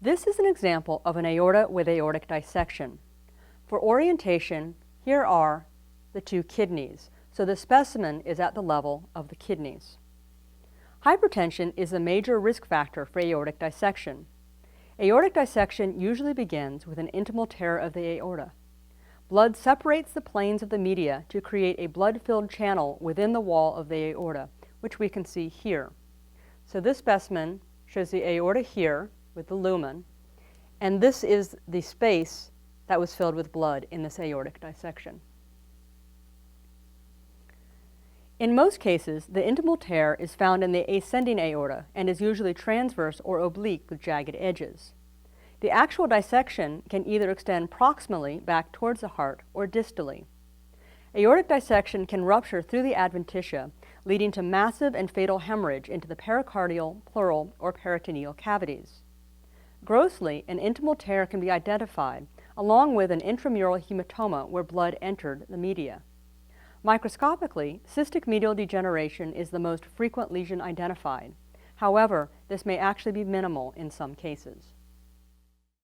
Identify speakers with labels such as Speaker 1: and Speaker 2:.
Speaker 1: This is an example of an aorta with aortic dissection. For orientation, here are the two kidneys, so the specimen is at the level of the kidneys. Hypertension is a major risk factor for aortic dissection. Aortic dissection usually begins with an intimal tear of the aorta. Blood separates the planes of the media to create a blood-filled channel within the wall of the aorta, which we can see here. So this specimen shows the aorta here with the lumen, and this is the space that was filled with blood in this aortic dissection. In most cases, the intimal tear is found in the ascending aorta and is usually transverse or oblique with jagged edges. The actual dissection can either extend proximally back towards the heart or distally. Aortic dissection can rupture through the adventitia, leading to massive and fatal hemorrhage into the pericardial, pleural, or peritoneal cavities. Grossly, an intimal tear can be identified, along with an intramural hematoma where blood entered the media. Microscopically, cystic medial degeneration is the most frequent lesion identified. However, this may actually be minimal in some cases.